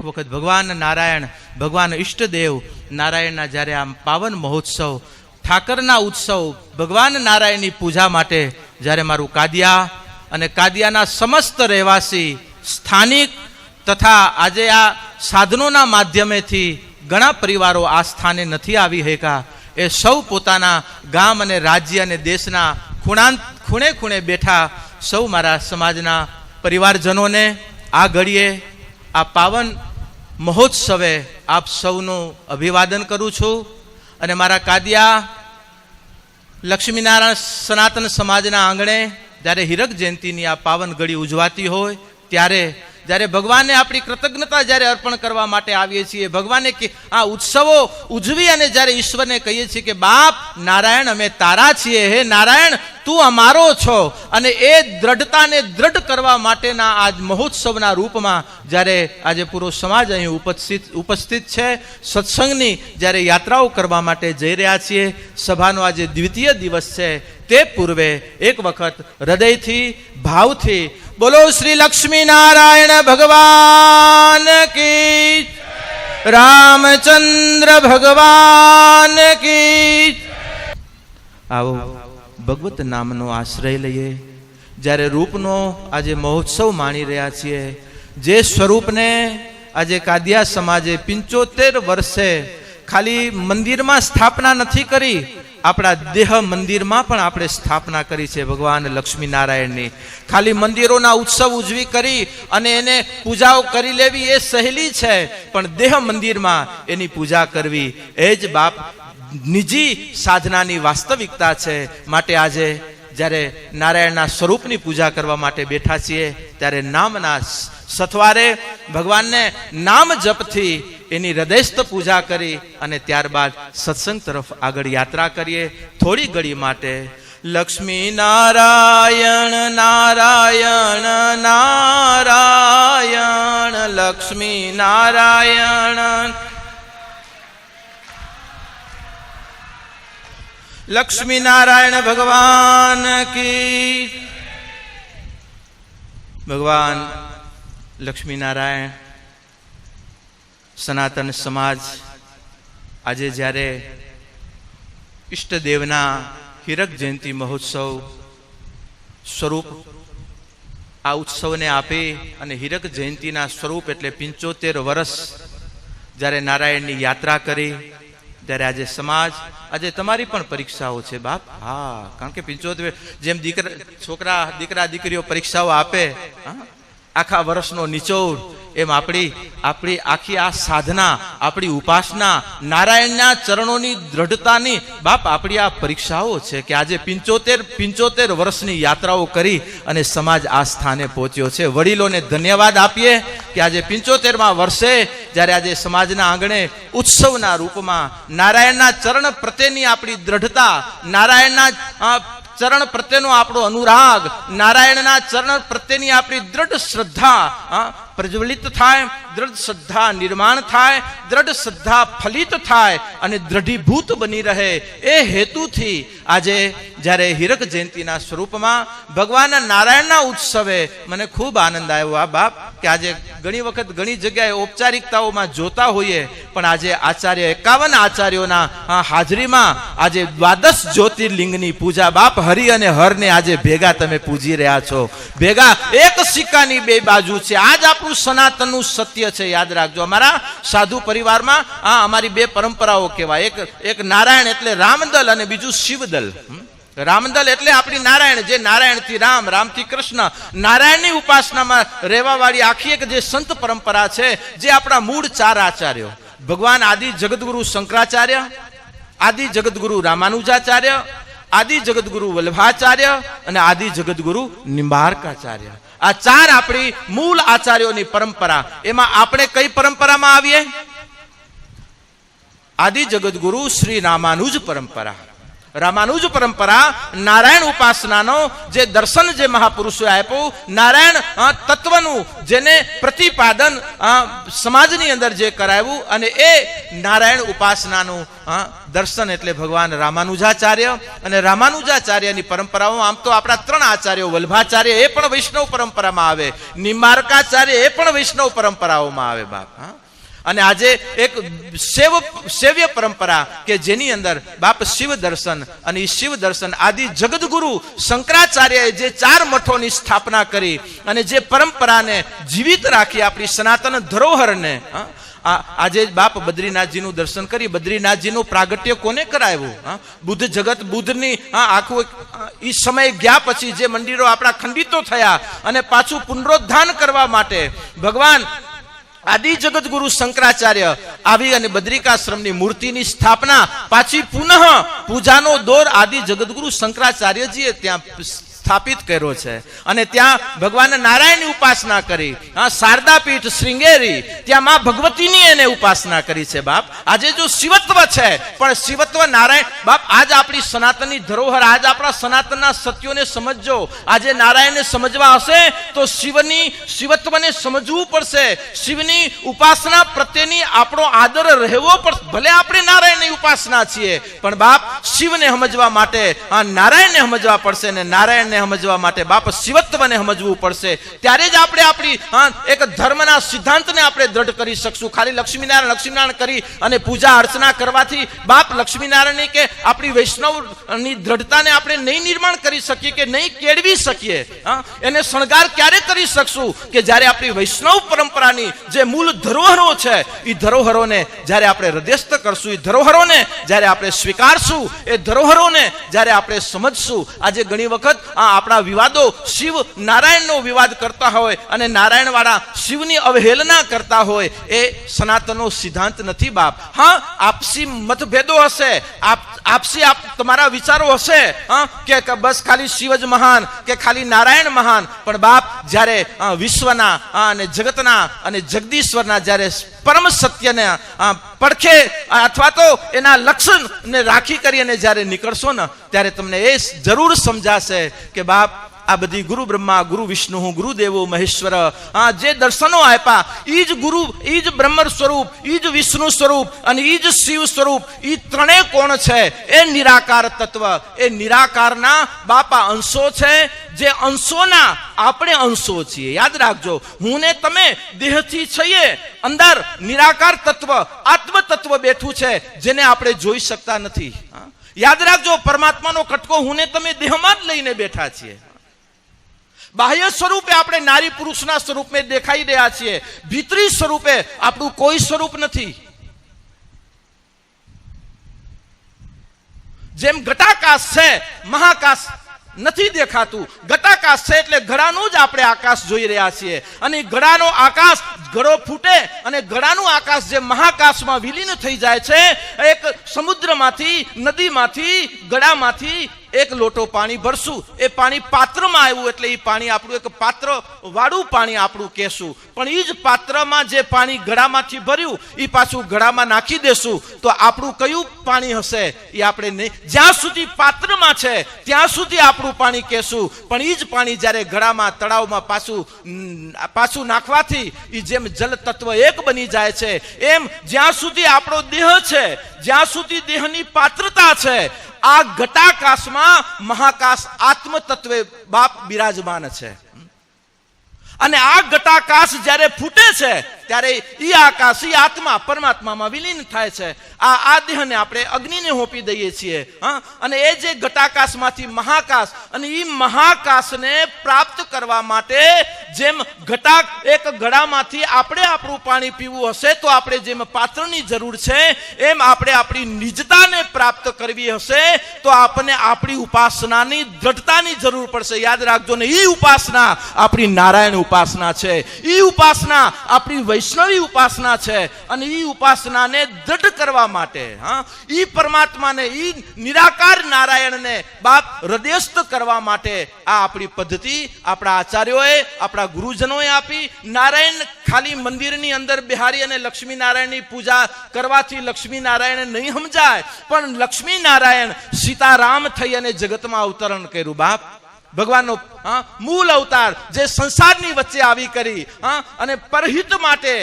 એક વખત ભગવાન નારાયણ, ભગવાન ઈષ્ટદેવ નારાયણના જ્યારે આમ પાવન મહોત્સવ, ઠાકરના ઉત્સવ, ભગવાન નારાયણની પૂજા માટે જ્યારે મારું કાદિયા અને કાદિયાના સમસ્ત રહેવાસી, સ્થાનિક તથા આજે આ સાધનોના માધ્યમેથી ઘણા પરિવારો આ સ્થાને નથી આવી શક્યા, એ સૌ પોતાના ગામ અને રાજ્ય અને દેશના ખૂણે ખૂણે બેઠા સૌ મારા સમાજના પરિવારજનોને આ ઘડીએ આ પાવન મહોત્સવે આપ સૌનું અભિવાદન કરું છું. અને મારા કાદિયા લક્ષ્મીનારાયણ સનાતન સમાજના આંગણે જ્યારે હીરક જયંતિની આ પાવન ઘડી ઉજવાતી હોય ત્યારે જ્યારે ભગવાનને આપણી કૃતજ્ઞતા જ્યારે અર્પણ કરવા માટે આવીએ છીએ, ભગવાનને આ ઉત્સવો ઉજવી અને જ્યારે ઈશ્વરને કહીએ છીએ કે બાપ નારાયણ અમે તારા છીએ, હે નારાયણ તું અમારો છો, અને એ દ્રઢતાને દ્રઢ કરવા માટેના આજ મહોત્સવના રૂપમાં જ્યારે આજે પૂરો સમાજ અહીં ઉપસ્થિત છે, સત્સંગની જ્યારે યાત્રાઓ કરવા માટે જઈ રહ્યા છીએ, સભાનો આજે દ્વિતીય દિવસ છે, તે પૂર્વે એક વખત હૃદયથી ભાવથી બોલો શ્રી લક્ષ્મી નારાયણ ભગવાન કી, રામચંદ્ર ભગવાન કી. આવો ભગવત નામનો આશ્રય લઈએ. જ્યારે રૂપનો આજે મહોત્સવ માણી રહ્યા છીએ, જે સ્વરૂપને આજે કાદિયા સમાજે 75 વર્ષે ખાલી મંદિરમાં સ્થાપના નથી કરી, આપણા દેહ મંદિરમાં પણ આપણે સ્થાપના કરી છે ભગવાન લક્ષ્મીનારાયણની. ખાલી મંદિરોના ઉત્સવ ઉજવી કરી અને એને પૂજાઓ કરી લેવી એ સહેલી છે, પણ દેહ મંદિરમાં એની પૂજા કરવી એ જ બાપ નિજી સાધનાની વાસ્તવિકતા છે. માટે આજે જ્યારે નારાયણના સ્વરૂપની પૂજા કરવા માટે બેઠા છીએ ત્યારે નામના સથવારે ભગવાનને નામ જપથી એની હૃદયસ્થ પૂજા કરી અને ત્યારબાદ સત્સંગ તરફ આગળ યાત્રા કરીએ. થોડી ઘડી માટે લક્ષ્મી નારાયણ નારાયણ નારાયણ, લક્ષ્મી નારાયણ, લક્ષ્મી નારાયણ ભગવાન કી. ભગવાન લક્ષ્મી નારાયણ સનાતન સમાજ આજે જ્યારે ઈષ્ટદેવના હીરક જયંતિ મહોત્સવ સ્વરૂપ આ ઉત્સવને આપી અને હીરક જયંતિના સ્વરૂપ એટલે 75 વર્ષ જ્યારે નારાયણની યાત્રા કરી, ત્યારે આજે સમાજ, આજે તમારી પણ પરીક્ષાઓ છે બાપ. હા, કારણ કે 75 જેમ છોકરા દીકરા દીકરીઓ પરીક્ષાઓ આપે આખા વર્ષનો નિચોડ, એમ આપણી આખી આ સાધના, આપણી ઉપાસના, નારાયણના ચરણોની દ્રઢતાની બાપ આપણી આ પરીક્ષાઓ છે કે આજે 75 વર્ષની યાત્રાઓ કરી અને સમાજ આ સ્થાને પહોંચ્યો છે. વડીલોને ધન્યવાદ આપીએ કે આજે 75મા વર્ષે જ્યારે આજે સમાજના આંગણે ઉત્સવના રૂપમાં નારાયણના ચરણ પ્રત્યેની આપણી દ્રઢતા, નારાયણના ચરણ પ્રત્યેનો આપણો અનુરાગ, નારાયણના ચરણ પ્રત્યેની આપણી દ્રઢ શ્રદ્ધા પ્રજ્વલિત થાય, દ્રઢ શ્રદ્ધા નિર્માણ થાય, દ્રઢ શ્રદ્ધા ફલિત થાય અને દ્રઢીભૂત બની રહે, એ હેતુથી આજે જ્યારે હીરક જયંતિના સ્વરૂપમાં ભગવાન નારાયણના ઉત્સવે મને ખૂબ આનંદ આવ્યો આ બાપ કે આજે ઘણી વખત ઘણી જગ્યાએ ઔપચારિકતાઓમાં જોતા હોઈએ, પણ આજે આચાર્ય 51 આચાર્યોના હાજરીમાં આજે 12 જ્યોતિર્લિંગની પૂજા બાપ હરિ અને હરને આજે ભેગા તમે પૂજી રહ્યા છો. ભેગા એક સિક્કાની બે બાજુ છે. આજ આપણું સનાતનનું સત્ય છે, યાદ રાખજો. અમારા સાધુ પરિવારમાં અમારી બે પરંપરાઓ કહેવાય. એક નારાયણ એટલે રામદલ અને બીજું શિવદલ. રામદલ એટલે આપણી નારાયણ, જે નારાયણથી રામ, રામથી કૃષ્ણ, નારાયણની ઉપાસનામાં રહેવાવાળી આખી એક જે સંત પરંપરા છે, જે આપણા મૂળ 4 આચાર્યો ભગવાન આદિ જગદગુરુ શંકરાચાર્ય, આદિ જગદગુરુ રામાનુજાચાર્ય, આદિ જગદગુરુ વલ્લભાચાર્ય અને આદિ જગદગુરુ નિંબાર્કાચાર્ય, આ 4 આપણી મૂળ આચાર્યોની પરંપરા. એમાં આપણે કઈ પરંપરામાં આવીએ? આદિ જગદગુરુ શ્રી રામાનુજ પરંપરા. રામાનુજ પરંપરા નારાયણ ઉપાસનાનો જે દર્શન જે મહાપુરુષોએ આપ્યું, નારાયણ તત્વનું જેને પ્રતિપાદન સમાજની અંદર જે કરાવ્યું, અને એ નારાયણ ઉપાસનાનું દર્શન એટલે ભગવાન રામાનુજાચાર્ય. અને રામાનુજાચાર્યની પરંપરાઓ આમ તો આપણા 3 આચાર્યો, વલ્ભાચાર્ય એ પણ વૈષ્ણવ પરંપરામાં આવે, નિમ્બાર્કાચાર્ય એ પણ વૈષ્ણવ પરંપરાઓમાં આવે બાપ. અને આજે એક સેવ્ય પરંપરા કે જેની અંદર બાપ શિવ દર્શન, અને એ શિવ દર્શન આદિ જગદગુરુ શંકરાચાર્યએ જે 4 મઠોની સ્થાપના કરી અને જે પરંપરાને જીવિત રાખી, આપણી સનાતન ધરોહરને. આજે બાપ બદ્રીનાથજીનું દર્શન કરી. બદ્રીનાથજીનું પ્રાગટ્ય કોને કરાવ્યું? બુદ્ધ જગત, બુદ્ધની આખું એ સમય ગયા પછી જે મંદિરો આપણા ખંડિતો થયા અને પાછું પુનરોદ્ધાન કરવા માટે ભગવાન આદિ જગતગુરુ શંકરાચાર્ય આવી અને બદ્રિકાશ્રમની મૂર્તિની સ્થાપના પાછી પુનઃ પૂજાનો દોર આદિ જગતગુરુ શંકરાચાર્યજીએ ત્યાં સ્થાપિત કર્યો છે. અને ત્યાં ભગવાન નારાયણની ઉપાસના કરી. શારદાપીઠ શ્રીંગેરી, ત્યાં માં ભગવતીની એને ઉપાસના કરી છે બાપ. આજે જો શિવત્વ છે, પણ શિવત્વ નારાયણ બાપ. આજ આપણી સનાતનની ધરોહર, આજ આપણા સનાતનના સત્યોને સમજજો. આજે નારાયણને સમજવા હશે તો શિવત્વને સમજવું પડશે. શિવની ઉપાસના પ્રત્યેની આપણો આદર રહેવો પડશે. ભલે આપણે નારાયણની ઉપાસના છીએ, પણ બાપ શિવને સમજવા માટે નારાયણને સમજવા પડશે, ને નારાયણ સમજવા માટે બાપ શિવત્વને સમજવું પડશે. ત્યારે જ આપણે આપણી એક ધર્મના સિદ્ધાંતને આપણે દ્રઢ કરી શકશું. ખાલી લક્ષ્મીનારાયણ કરી અને પૂજા અર્ચના કરવાથી બાપ લક્ષ્મીનારાયણની કે આપણી વૈષ્ણવની દ્રઢતાને આપણે નહીં નિર્માણ કરી શકીએ, કે નહીં કેળવી શકીએ. એને શણગાર ક્યારે કરી શકશું? કે જ્યારે આપણી વૈષ્ણવ પરંપરાની જે મૂળ ધરોહરો છે, એ ધરોહરોને જ્યારે આપણે હૃદયસ્થ કરશું, એ ધરોહરોને જ્યારે આપણે સ્વીકારશું, એ ધરોહરોને જ્યારે આપણે સમજશું. આજે ઘણી વખત આપણા વિવાદો શિવ નારાયણનો વિવાદ કરતા હોય અને નારાયણ વાળા શિવની અવહેલના કરતા હોય, એ સનાતનનો સિદ્ધાંત નથી બાપ. આપસી મતભેદો હશે, આપસી તમારા વિચારો હશે કે બસ ખાલી શિવ જ મહાન કે ખાલી નારાયણ મહાન, પણ બાપ જ્યારે વિશ્વના અને જગતના અને જગદીશ્વરના જ્યારે પરમ સત્યને પડખે અથવા તો એના લક્ષણને રાખી કરી અને જ્યારે નીકળશો ને, ત્યારે તમને એ જરૂર સમજાશે કે બાપ આ બધી ગુરુ બ્રહ્મા, ગુરુ વિષ્ણુ, ગુરુદેવો મહેશ્વર, જે દર્શનો આપ્યા, એ જ ગુરુ, એ જ બ્રહ્મ સ્વરૂપ, એ જ વિષ્ણુ સ્વરૂપ અને એ જ શિવ સ્વરૂપ, એ ત્રણેય કોણ છે? એ નિરાકાર તત્વ, એ નિરાકારના બાપા અંશો છે. જે અંશોના આપણે અંશો છીએ. યાદ રાખજો, હું ને તમે દેહથી છીએ, અંદર નિરાકાર તત્વ, આત્મ તત્વ બેઠું છે, જેને આપણે જોઈ શકતા નથી. યાદ રાખજો, પરમાત્માનો કટકો હું ને તમે દેહમાં જ લઈને બેઠા છીએ. બાહ્ય સ્વરૂપે આપણે નારી પુરુષના સ્વરૂપમાં દેખાઈ રહ્યા છીએ, ભીતરી સ્વરૂપે આપણું કોઈ સ્વરૂપ નથી. જેમ ઘટાકાશ છે, મહાકાશ નથી દેખાતું. ઘટાકાશ છે એટલે ઘડાનું જ આપણે આકાશ જોઈ રહ્યા છીએ. અને ઘડાનો આકાશ, ઘડો ફૂટે અને ઘડાનું આકાશ જે મહાકાશમાં વિલીન થઈ જાય છે, એક સમુદ્રમાંથી, નદીમાંથી, ઘડામાંથી એક લોટો પાણી ભરશું, એ પાણી પાત્રમાં આવ્યું એટલે એ પાણી આપણું એક પાત્ર વાળું પાણી આપણું કહેશું. પણ એ જ પાત્રમાં જે પાણી ઘડામાંથી ભર્યું, એ પાછું ઘડામાં નાખી દેશું તો આપણું કયું પાણી હશે? એ આપણે નહીં. જ્યાં સુધી પાત્રમાં છે ત્યાં સુધી આપણું પાણી કહેશું, પણ એ જ પાણી જ્યારે ઘડામાં, તળાવમાં પાછું નાખવાથી એ જેમ જલ તત્વ એક બની જાય છે, એમ જ્યાં સુધી આપણો દેહ છે, જ્યાં સુધી દેહની પાત્રતા છે, આ ઘટાકાશમાં મહાકાશ આત્મ તત્વે બાપ બિરાજમાન છે. અને આ ઘટાકાશ જ્યારે ફૂટે છે ત્યારે ઈ આકાશ, ઈ આત્મા પરમાત્મામાં વિલીન થાય છે. આ દેહને આપણે અગ્નિને હોપી દઈએ છીએ. અને એ જે ઘટાકાશમાંથી મહાકાશ, અને ઈ મહાકાશને પ્રાપ્ત કરવા માટે જેમ એક ઘડામાંથી આપણે આપણું પાણી પીવું હશે તો આપણે જેમ પાત્રની જરૂર છે, એમ આપણે આપણી નિજતાને પ્રાપ્ત કરવી હશે તો આપણને આપણી ઉપાસનાની દ્રઢતાની જરૂર પડશે. યાદ રાખજો ને, ઈ ઉપાસના આપણી નારાયણ ઉપાસના છે, ઈ ઉપાસના આપણી વૈષ્ણવી ઉપાસના છે. અને ઈ ઉપાસનાને દ્રઢ કરવા માટે, ઈ પરમાત્માને, ઈ નિરાકાર નારાયણને બાપ હૃદયસ્થ કરવા માટે આ આપણી પદ્ધતિ આપણા આચાર્યોએ, આપણા ગુરુજનોએ આપી. નારાયણ ખાલી મંદિરની અંદર બિહારી અને લક્ષ્મીનારાયણની પૂજા કરવાથી લક્ષ્મીનારાયણ નહીં સમજાય, પણ લક્ષ્મીનારાયણ સીતારામ થઈ અને જગતમાં અવતરણ કર્યું બાપ. ભગવાનનો મૂળ અવતાર જે સંસારની વચ્ચે આવી કરી અને પરહિત માટે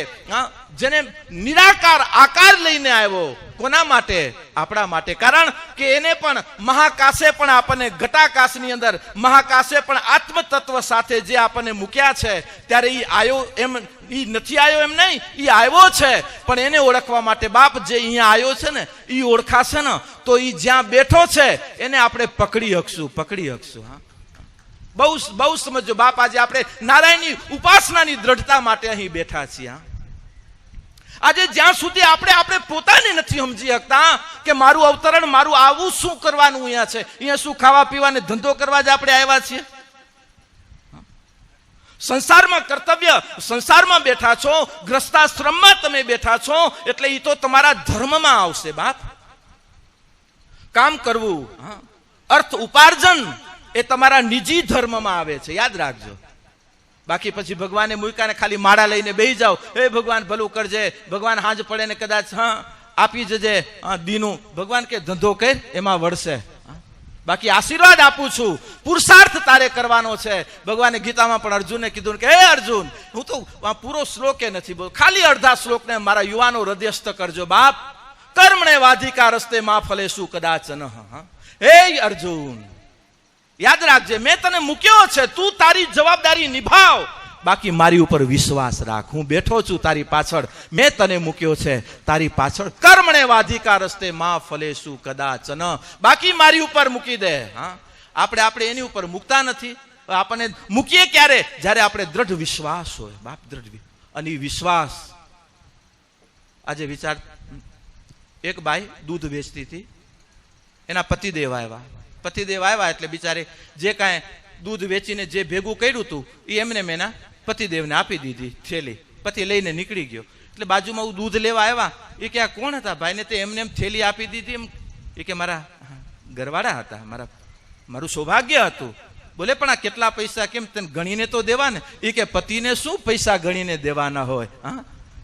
જેને નિરાકાર આકાર લઈને આવ્યો. કોના માટે? આપણા માટે. કારણ કે એને પણ મહાકાશે પણ આપણને ઘટાકાશની અંદર મહાકાશે પણ આત્મતત્વ સાથે જે આપણને મૂક્યા છે, ત્યારે એ આવ્યો એમ એ નથી આવ્યો એમ નહીં, એ આવ્યો છે. પણ એને ઓળખવા માટે બાપ જે અહીંયા આવ્યો છે ને એ ઓળખાશે ને તો એ જ્યાં બેઠો છે એને આપણે પકડી શકશું. બહુ સમજો બાપ. આજે આપણે નારાયણની ઉપાસનાની દ્રઢતા માટે અહીં બેઠા છીએ. આજે જ્યાં સુધી આપણે પોતાને નથી સમજી શકતા કે મારું અવતરણ, મારું આવું શું કરવાનું અહીંયા છે, અહીંયા શું ખાવા પીવાને ધંધો કરવા જ આપણે આવ્યા છીએ. સંસારમાં કર્તવ્ય, સંસારમાં બેઠા છો, ગ્રસ્તાશ્રમમાં તમે બેઠા છો, એટલે એ તો તમારા ધર્મમાં આવશે બાપ. કામ કરવું, અર્થ ઉપાર્જન એ તમારા નિજી ધર્મમાં આવે છે, યાદ રાખજો. બાકી પછી ભગવાને મૂક્યાને ખાલી માળા લઈને બેસી જાઓ, હે ભગવાન ભલું કરજે, ભગવાન હાંજ પડે ને કદાચ આપી જજે દીનું, ભગવાન કે ધંધો કર એમાં વળશે. બાકી આશીર્વાદ આપું છું, પુરુષાર્થ તારે કરવાનો છે. ભગવાને ગીતામાં પણ અર્જુનને કીધું કે હે અર્જુન, હું તો પૂરો શ્લોકે નથી બોલ, ખાલી અડધા શ્લોકને મારા યુવાનો હૃદયસ્થ કરજો બાપ. કર્મણે વાધિકા રસ્તે માં ફલેશું કદાચન. હે અર્જુન, યાદ રાખજે, મેં તને મૂક્યો છે, તું તારી જવાબદારી નિભાવ, બાકી મારી ઉપર વિશ્વાસ રાખ. હું બેઠો છું તારી પાછળ, મેં તને મૂક્યો છે તારી પાછળ. કર્મણે વાધિકા રસ્તે માં ફલેશું કદાચન, બાકી મારી ઉપર મૂકી દે. આપણે એની ઉપર મૂકતા નથી. આપણને મૂકીએ ક્યારે? જ્યારે આપણે દ્રઢ વિશ્વાસ હોય બાપ, દ્રઢ. અને વિશ્વાસ, આજે વિચાર, એક બાઈ દૂધ વેચતી હતી, એના પતિદેવ આવ્યા એટલે બિચારે જે કાંઈ દૂધ વેચીને જે ભેગું કર્યું હતું એ એમને એના પતિદેવને આપી દીધી થેલી. પતિ લઈને નીકળી ગયો. એટલે બાજુમાં હું દૂધ લેવા આવ્યા, એ કે આ કોણ હતા ભાઈને તે એમને એમ થેલી આપી દીધી? એમ એ કે મારા ઘરવાળા હતા, મારું સૌભાગ્ય હતું. બોલે પણ આ કેટલા પૈસા કેમ તને ગણીને તો દેવા ને? એ કે પતિને શું પૈસા ગણીને દેવાના હોય,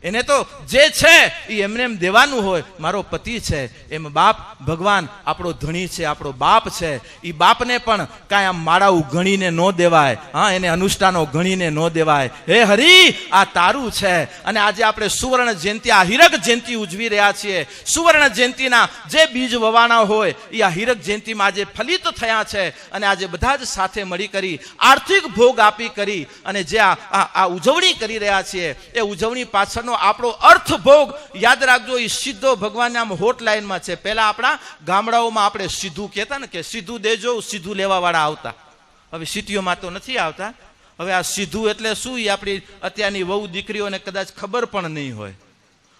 એને તો જે છે એ એમને એમ દેવાનું હોય. મારો પતિ છે એમ બાપ ભગવાન આપણો ધણી છે, આપણો બાપ છે. એ બાપને પણ કાંઈ આમ માળાઓ ગણીને ન દેવાય, એને અનુષ્ઠાનો ગણીને ન દેવાય. હે હરી, આ તારું છે. અને આજે આપણે સુવર્ણ જયંતિ, આ હીરક જયંતિ ઉજવી રહ્યા છીએ. સુવર્ણ જયંતિના જે બીજ વવાણા હોય એ આ હીરક જયંતિમાં આજે ફલિત થયા છે. અને આજે બધા જ સાથે મળી કરી આર્થિક ભોગ આપી કરી અને જે આ ઉજવણી કરી રહ્યા છીએ, એ ઉજવણી પાછળનો આપણો અર્થ ભોગ યાદ રાખજો. એ સીધો ભગવાનના આમ હોટલાઇનમાં છે. પહેલા આપણા ગામડાઓમાં આપણે સીધું કહેતા ને, કે સીધું દેજો, સીધું લેવા વાળા આવતા. હવે સિટીઓમાં તો નથી આવતા. હવે આ સીધું એટલે શું? એ આપણી અત્યારની વહુ દીકરીઓને કદાચ ખબર પણ નહીં હોય.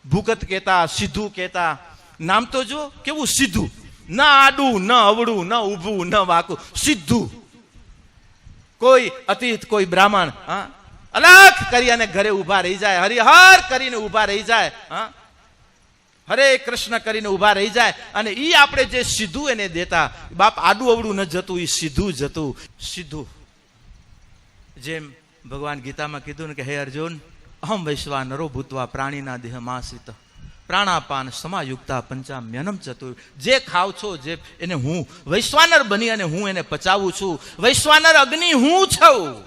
ભૂગત કહેતા, સીધું કહેતા. નામ તો જો કેવું સીધું, ન આડું, ન અવળું, ન ઊભું, ન વાકું, સીધું. કોઈ અતીત, કોઈ બ્રાહ્મણ અલગ કરી અને ઘરે ઉભા રહી જાય, હરિહર કરીને ઉભા રહી જાય, હરે કૃષ્ણ કરીને ઉભા રહી જાય. અને ઈ આપણે જે સીધું એને દેતા બાપ, આડું અવડું ન જતું, એ સીધું જતું. સીધું જેમ ભગવાન ગીતામાં કીધું ને કે હે અર્જુન, અહમ વૈશ્વાનરો ભૂત્વા પ્રાણીના દેહમાશ્રિત પ્રાણાપાન સમાયુક્તા પંચામ્યનમ ચતુર. જે ખાવ છો જે એને હું વૈશ્વાનર બની અને હું એને પચાવું છું. વૈશ્વાનર અગ્નિ હું છું.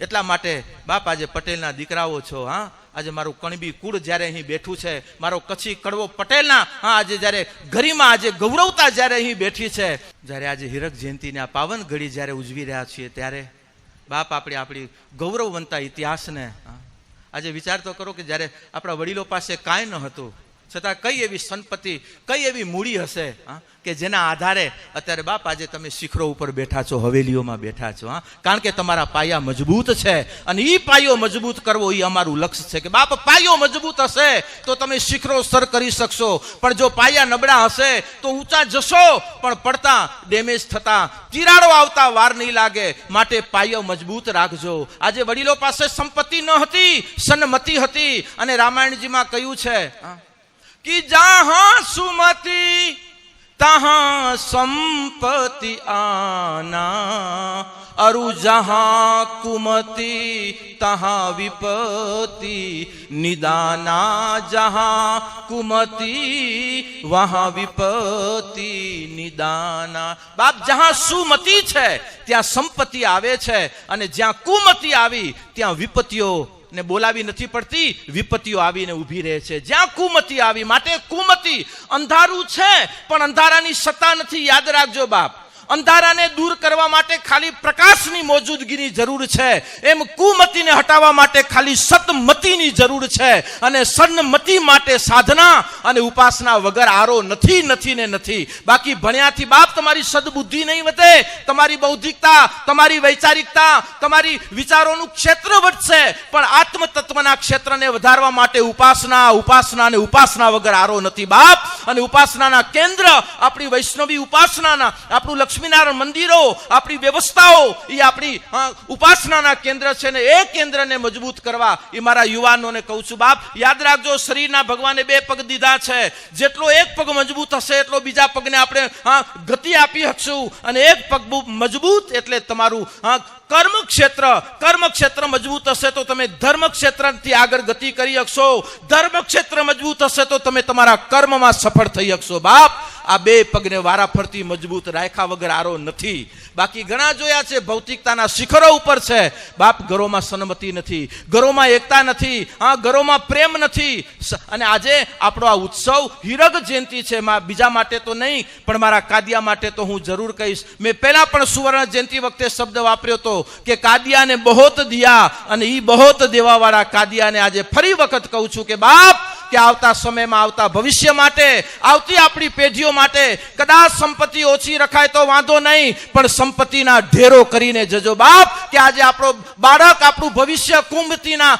એટલા માટે બાપ આજે પટેલના દીકરાઓ છો, આજે મારું કણબી કુળ જ્યારે અહીં બેઠું છે, મારો કચ્છી કડવો પટેલના આજે જ્યારે ગરિમા, આજે ગૌરવતા જ્યારે અહીં બેઠી છે, જ્યારે આજે હીરક જયંતિની આ પાવન ઘડી જ્યારે ઉજવી રહ્યા છીએ, ત્યારે બાપ આપણે આપણી ગૌરવવંતા ઇતિહાસને આજે વિચાર તો કરો કે જ્યારે આપણા વડીલો પાસે કાંઈ ન હતું, છતાં કઈ એવી સંપત્તિ, કઈ એવી મૂડી હશે કે જેના આધારે અત્યારે બાપ આજે તમે શિખરો ઉપર બેઠા છો, હવેલીઓમાં બેઠા છો. કારણ કે તમારા પાયા મજબૂત છે. અને એ પાયો મજબૂત કરવો એ અમારું લક્ષ્ય છે. કે બાપ પાયો મજબૂત હશે તો તમે શિખરો સર કરી શકશો, પણ જો પાયા નબળા હશે તો ઊંચા જશો પણ પડતા, ડેમેજ થતા, તિરાડો આવતા વાર નહીં લાગે. માટે પાયો મજબૂત રાખજો. આજે વડીલો પાસે સંપત્તિ ન હતી, સન્મતિ હતી. અને રામાયણજીમાં કહ્યું છે कि जहां सुमति तहां संपत्ति आना, अरु जहां कुमति तहां विपत्ति, निदाना जहां कुमति वहां विपत्ति निदाना। बाप जहां सुमति छे ત્યાં સંપત્તિ આવે છે અને જ્યાં કુમતિ આવી ત્યાં વિપત્તિઓ ને બોલાવી નથી પડતી, વિપત્તિઓ આવીને ઊભી રહે છે. જ્યાં કુમતિ આવી, માટે કુમતિ અંધારું છે પણ અંધારાની સત્તા નથી. યાદ રાખજો બાપ, અંધારાને દૂર કરવા માટે ખાલી પ્રકાશની મોજૂદગીની જરૂર છે, એમ કુમતિને હટાવવા માટે ખાલી સતમતીની જરૂર છે. અને સન્મતિ માટે સાધના અને ઉપાસના વગર આરો નથી, નથી ને નથી. બાકી ભણ્યાથી બાપ તમારી સદબુદ્ધિ નહીં વધે, તમારી બૌદ્ધિકતા, તમારી વૈચારિકતા, તમારી વિચારોનું ક્ષેત્ર વધશે, પણ આત્મતત્વના ક્ષેત્રને વધારવા માટે ઉપાસના, ઉપાસના અને ઉપાસના વગર આરો નથી બાપ. અને ઉપાસનાના કેન્દ્ર આપણી વૈષ્ણવી ઉપાસનાના, આપણું લક્ષ્મીનારાયણ મંદિરો, આપણી વ્યવસ્થાઓ એ આપણી ઉપાસનાના કેન્દ્ર છે ને એ કેન્દ્રને મજબૂત કરવા એ મારા યુવાનોને કહું છું બાપ. યાદ રાખજો, શરીરના ભગવાને 2 પગ દીધા છે, જેટલો એક પગ મજબૂત હશે એટલો બીજા પગને આપણે ગતિ આપી શકશું. અને એક પગ મજબૂત એટલે તમારું કર્મ ક્ષેત્ર મજબૂત હશે તો તમે ધર્મ ક્ષેત્રથી આગળ ગતિ કરી શકશો. ધર્મ ક્ષેત્ર મજબૂત હશે તો તમે તમારા કર્મમાં સફળ થઈ શકશો બાપ. આ 2 પગને વારાફરતી મજબૂત રાખ્યા વગર આરો નથી. બાકી ઘણા જોયા છે ભૌતિકતાના શિખરો ઉપર છે બાપ, ઘરોમાં સન્મતિ નથી, ઘરોમાં એકતા નથી, ઘરોમાં પ્રેમ નથી. અને આજે આપણો આ ઉત્સવ હીરક જયંતિ છે, બીજા માટે તો નહીં પણ મારા કાદિયા માટે તો હું જરૂર કહીશ. મેં પહેલા પણ સુવર્ણ જયંતિ વખતે શબ્દ વાપર્યો હતો કે કાદિયાને બહોત દિયા, અને એ બહોત દેવાવાળા કાદિયાને આજે ફરી વખત કહું છું કે બાપ, કે આવતા સમયમાં, આવતા ભવિષ્ય માટે, આવતી આપણી પેઢીઓ માટે કદાચ સંપત્તિ ઓછી રખાય તો વાંધો નહીં, પણ સંપત્તિના ઢેરો કરીને જજો બાપ. કે આજે આપણો બાળક, આપણું ભવિષ્ય કુંભતીના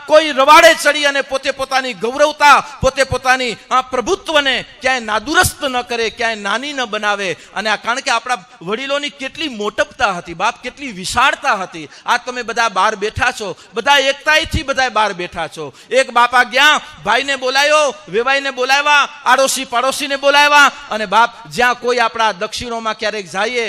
કોઈ રવાડે ચડી અને પોતે પોતાની ગૌરવતા, પોતે પોતાની પ્રભુત્વને ક્યાંય નાદુરસ્ત ન કરે, ક્યાંય નાની ન બનાવે. અને આ કારણ કે આપણા વડીલોની કેટલી મોટપતા હતી બાપ, કેટલી વિશાળતા હતી. આ તમે બધા બહાર બેઠા છો, બધા એકતાઈથી બધા બહાર બેઠા છો. એક બાપા ગયા, ભાઈને બોલાયો, વેવાઈને બોલાવ્યા, આડોશી પાડોશીને બોલાવ્યા. અને બાપ, જ્યાં કોઈ આપણા દક્ષિણોમાં ક્યારેક જઈએ,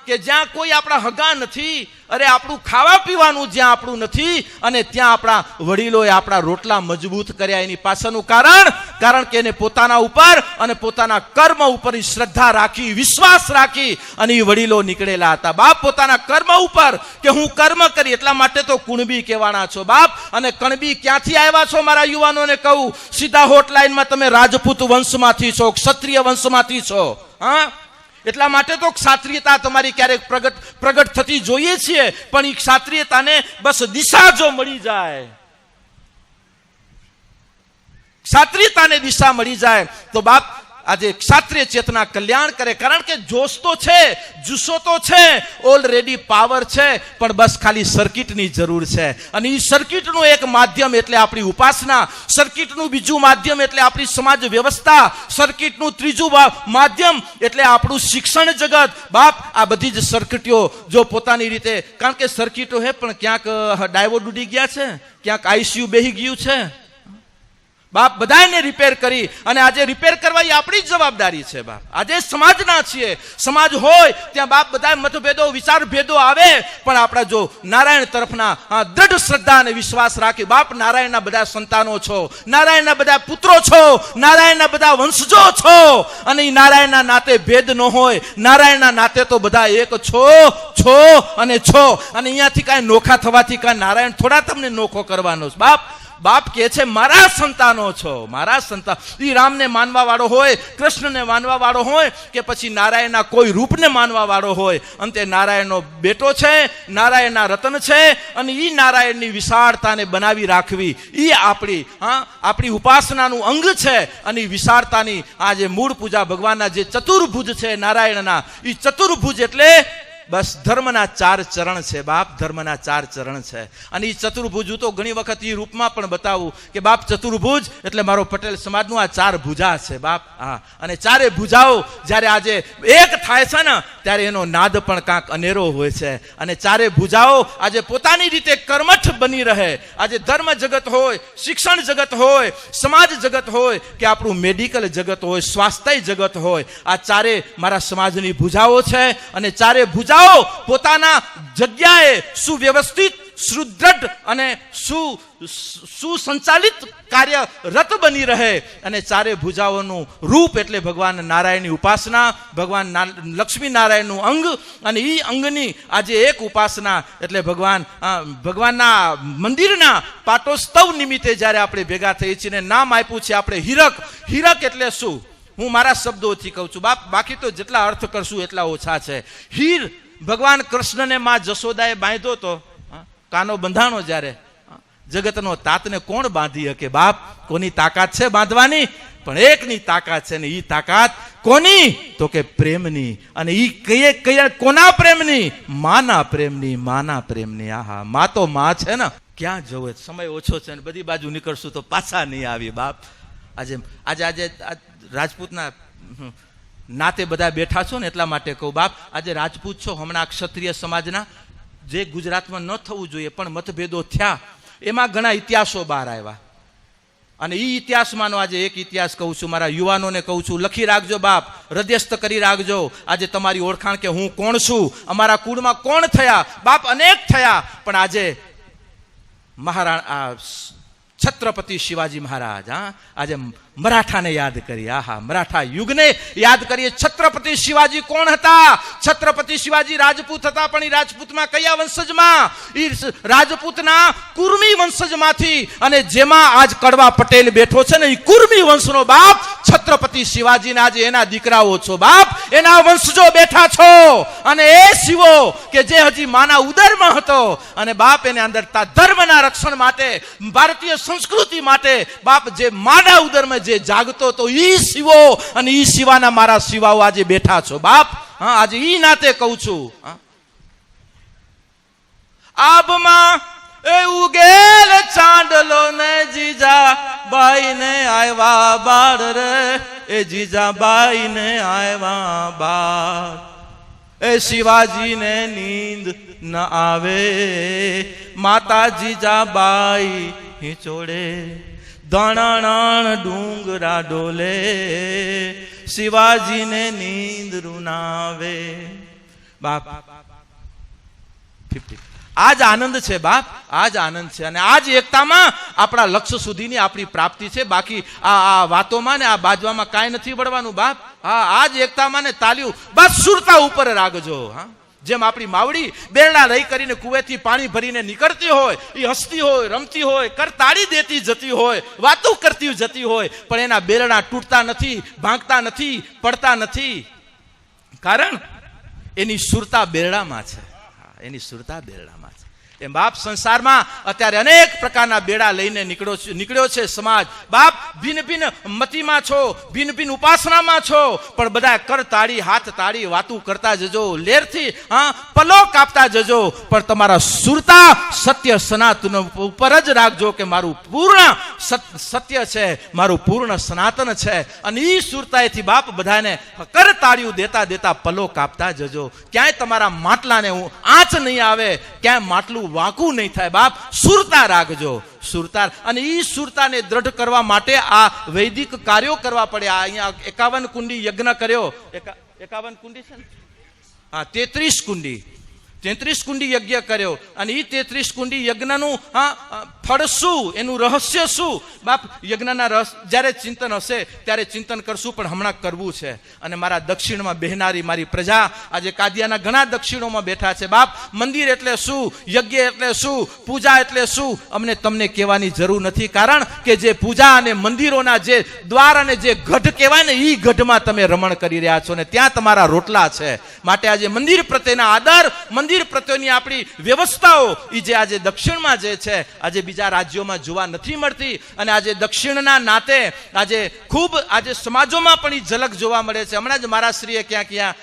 કે જ્યાં કોઈ આપણા હગા નથી, અરે આપણું ખાવા પીવાનું જ્યાં આપણું નથી, અને ત્યાં આપણા વડીલોએ આપણા રોટલા મજબૂત કર્યા. એની પાછળનું કારણ કે એને પોતાના ઉપર અને પોતાના કર્મ ઉપર શ્રદ્ધા રાખી, વિશ્વાસ રાખી અને એ વડીલો નીકળેલા હતા બાપ. પોતાના કર્મ ઉપર કે હું કર્મ કરી, એટલા માટે તો કુણબી કહેવાના છો બાપ. અને કણબી ક્યાંથી આવ્યા છો મારા યુવાનોને કહું, સીધા હોટલાઇનમાં તમે રાજપૂત વંશમાંથી છો, ક્ષત્રિય વંશમાંથી છો. એટલા માટે તો ક્ષાત્રિયતા તમારી ક્યારેક પ્રગટ થતી જોઈએ છીએ, પણ એ ક્ષાત્રિયતાને બસ દિશા જો મળી જાય, ક્ષાત્રિયતાને દિશા મળી જાય તો બાપ આજે ક્ષાત્રિય ચેતના કલ્યાણ કરે. કારણ કે જોશ તો છે, જુસ્સો તો છે, ઓલરેડી પાવર છે, પણ બસ ખાલી સર્કિટની જરૂર છે. અને એ સર્કિટનું એક માધ્યમ એટલે આપણી ઉપાસના, સર્કિટનું બીજું માધ્યમ એટલે આપણી સમાજ વ્યવસ્થા, સર્કિટનું ત્રીજું માધ્યમ એટલે આપણું શિક્ષણ જગત બાપ. આ બધી જ સર્કિટો જો પોતાની રીતે, કારણ કે સર્કિટો હે પણ ક્યાંક ડાયોડ ઉડી ગયા છે, ક્યાંક આઈસીયુ બેહી ગયું છે બાપ. બધાને રિપેર કરી, અને આજે રિપેર કરવા એ આપણી જ જવાબદારી છે બાપ. આજે સમાજના છીએ, સમાજ હોય ત્યાં બાપ બધા મતભેદો, વિચાર ભેદો આવે, પણ આપણા જો નારાયણ તરફના દ્રઢ શ્રદ્ધા અને વિશ્વાસ રાખી બાપ, નારાયણના બધા સંતાનો છો, નારાયણના બધા પુત્રો છો, નારાયણના બધા વંશજો છો, અને એ નારાયણના નાતે ભેદ ન હોય, નારાયણના નાતે તો બધા એક છો અને છો. અને અહીંયાથી કાંઈ નોખા થવાથી કાંઈ નારાયણ થોડા તમને નોખો કરવાનો છે બાપ. બાપ કહે છે મારા સંતાનો છો, મારા સંતાન. એ રામને માનવા વાળો હોય, કૃષ્ણને માનવા વાળો હોય, કે પછી નારાયણના કોઈ રૂપને માનવા વાળો હોય, અંતે નારાયણનો બેટો છે, નારાયણના રતન છે. અને એ નારાયણની વિશાળતાને બનાવી રાખવી એ આપણી ઉપાસનાનું અંગ છે. અને એ વિશાળતાની આ જે મૂળ પૂજા ભગવાનના જે ચતુર્ભુજ છે નારાયણના, એ ચતુર્ભુજ એટલે બસ ધર્મના 4 ચરણ છે બાપ, ધર્મના 4 ચરણ છે. અને એ ચતુર્ભુજ તો ઘણી વખત એ રૂપમાં પણ બતાવું કે બાપ ચતુર્ભુજ એટલે મારો પટેલ સમાજનું આ 4 ભુજા છે બાપ. અને 4 ભુજાઓ જ્યારે આજે એક થાય છે ને ત્યારે એનો નાદ પણ કાંક અનેરો હોય છે. અને 4 ભુજાઓ આજે પોતાની રીતે કર્મઠ બની રહે. આજે ધર્મ જગત હોય, શિક્ષણ જગત હોય, સમાજ જગત હોય, કે આપણું મેડિકલ જગત હોય, સ્વાસ્થ્ય જગત હોય, આ 4 મારા સમાજની ભુજાઓ છે. અને 4 ભુજા ભુજાઓ પોતાના જગ્યાએ સુવ્યવસ્થિત, સુદૃઢ અને સુસંચાલિત કાર્યરત બની રહે અને ચારે ભુજાઓનું રૂપ એટલે ભગવાન નારાયણની ઉપાસના, ભગવાન લક્ષ્મી નારાયણનું અંગ અને એ અંગની આજે એક ઉપાસના એટલે ભગવાનના મંદિરના પાટોત્સવ નિમિત્તે જ્યારે આપણે ભેગા થઈએ છીએ, નામ આપ્યું છે આપણે હીરક. હીરક એટલે શું? હું મારા શબ્દોથી કહું છું બાપ, બાકી તો જેટલા અર્થ કરશું એટલા ઓછા છે. હીર ભગવાન કૃષ્ણને માં જશોદાએ બાંધ્યો તો, કાનો બંધાણો જ્યારે, જગતનો તાતને કોણ બાંધી શકે બાપ? કોની તાકાત છે બાંધવાની? પણ એકની તાકાત છે ને એ તાકાત કોની? તો કે પ્રેમની. અને એ કયા કોના પ્રેમની? માના પ્રેમની. માના પ્રેમની. આહા, માં તો માં છે ને. ક્યાં જવું? સમય ઓછો છે ને બધી બાજુ નીકળશું તો પાછા નહીં આવી બાપ. આજે રાજપૂતના નાતે બધા બેઠા છો ને એટલા માટે કહું બાપ, આજે રાજપૂત છો, હમણાં ક્ષત્રિય સમાજના જે ગુજરાતમાં ન થવું જોઈએ પણ મતભેદો થયા, એમાં ઘણા ઇતિહાસો બહાર આવ્યા. અને એ ઇતિહાસમાંનો આજે એક ઇતિહાસ કહું છું, મારા યુવાનોને કહું છું, લખી રાખજો બાપ, હૃદયસ્થ કરી રાખજો. આજે તમારી ઓળખાણ કે હું કોણ છું, અમારા કુળમાં કોણ થયા બાપ, અનેક થયા. પણ આજે મહારાણા છત્રપતિ શિવાજી મહારાજ, આજે મરાઠાને યાદ કરીએ. આહા, મરાઠા યુગને યાદ કરીએ. છત્રપતિ શિવાજી કોણ હતા? છત્રપતિ શિવાજી રાજપૂત હતા, પણ એ રાજપૂતમાં કયા વંશજમાં? એ રાજપૂતના કુર્મી વંશજમાંથી, અને જેમાં આજ કડવા પટેલ બેઠો છે ને એ કુર્મી વંશનો બાપ છત્રપતિ શિવાજીને આજે એના દીકરાઓ છો બાપ, એના વંશજો બેઠા છો. અને એ શિવો કે જે હજી માના ઉદરમાં હતો અને બાપ એને અંદર ધર્મના રક્ષણ માટે, ભારતીય સંસ્કૃતિ માટે બાપ જે માના ઉદરમાં જે જાગતો તો ઈ શિવો અને ઈ શિવાના મારા શિવાઓ આજે બેઠા છો બાપ. હા, આજે ઈ નાતે કહું છું. આબમાં એ ઉગેલ ચાંદલો ને જીજા બાઈ ને આવ્યા બાળ રે, એ જીજા બાઈ ને આવ્યા બાળ. એ શિવાજી ને નીંદ ન આવે, માતા જીજા બાઈ હિંચોડે, ધણાણ ડુંગરા ડોલે, શિવાજીને નીંદ રૂનાવે બાપ. 50 આજ આનંદ છે બાપ, આજ આનંદ છે. અને આજ એકતામાં આપણા લક્ષ્ય સુધીની આપણી પ્રાપ્તિ છે. બાકી આ વાતોમાં ને આ બાજવામાં કાંઈ નથી વળવાનું બાપ. હા, આજ એકતામાં ને તાલ્યું બસ સુરતા ઉપર રાખજો. હા, જેમ આપણી માવડી બેરડા લઈ કરીને કુવેથી પાણી ભરીને નીકળતી હોય, એ હસતી હોય, રમતી હોય, કરતાળી દેતી જતી હોય, વાતો કરતી જતી હોય, પણ એના બેરડા તૂટતા નથી, ભાંગતા નથી, પડતા નથી. કારણ એની સુરતા બેરડામાં છે. એની સુરતા બેરડામાં છે. એમ બાપ સંસારમાં અત્યારે અનેક પ્રકારના બેડા લઈને નીકળ્યો છે સમાજ બાપ. ભિન્ન ભિન્ન મતીમાં છો, ભિન્ન ભિન્ન ઉપાસનામાં છો, પણ બધા કર તાળી હાથ તાળી વાતું કરતા જજો, લેરથી પલો કાપતા જજો, પણ તમારા સુરતા સત્ય સનાતન ઉપર જ રાખજો કે મારું પૂર્ણ સત્ય છે, મારું પૂર્ણ સનાતન છે. અને એ સુરતાએથી બાપ બધાને કર તાળીઓ દેતા દેતા પલો કાપતા જજો. ક્યાંય તમારા માટલાને આંચ નહીં આવે, ક્યાંય માટલું વાંકું નહીં થાય બાપ. સુરતા રાખજો, સુરતા. અને એ સુરતાને દ્રઢ કરવા માટે આ વૈદિક કાર્યો કરવા પડે. અહીંયા 51 કુંડી યજ્ઞ કર્યો. 51 કુંડી છે ને? હા, 33 કુંડી 33 કુંડી યજ્ઞ કર્યો. અને એ 33 કુંડી યજ્ઞનું ફળ શું, એનું રહસ્ય શું બાપ? યજ્ઞના રહસ્ય જ્યારે ચિંતન હશે ત્યારે ચિંતન કરશું, પણ હમણાં કરવું છે. અને મારા દક્ષિણમાં બેહનારી મારી પ્રજા, આજે કાદિયાના ઘણા દક્ષિણોમાં બેઠા છે બાપ. મંદિર એટલે શું, યજ્ઞ એટલે શું, પૂજા એટલે શું, અમને તમને કહેવાની જરૂર નથી. કારણ કે જે પૂજા અને મંદિરોના જે દ્વાર અને જે ગઢ કહેવાય ને, એ ગઢમાં તમે રમણ કરી રહ્યા છો ને ત્યાં તમારા રોટલા છે. માટે આજે મંદિર પ્રત્યેના આદર, મંદિર પ્રત્યેની આપણી વ્યવસ્થાઓ એ જે આજે દક્ષિણમાં જે છે આજે બીજા રાજ્યોમાં જોવા નથી મળતી. અને આજે દક્ષિણના નાતે આજે ખૂબ આજે સમાજોમાં પણ એ ઝલક જોવા મળે છે. હમણાં જ મારા શ્રીએ ક્યાં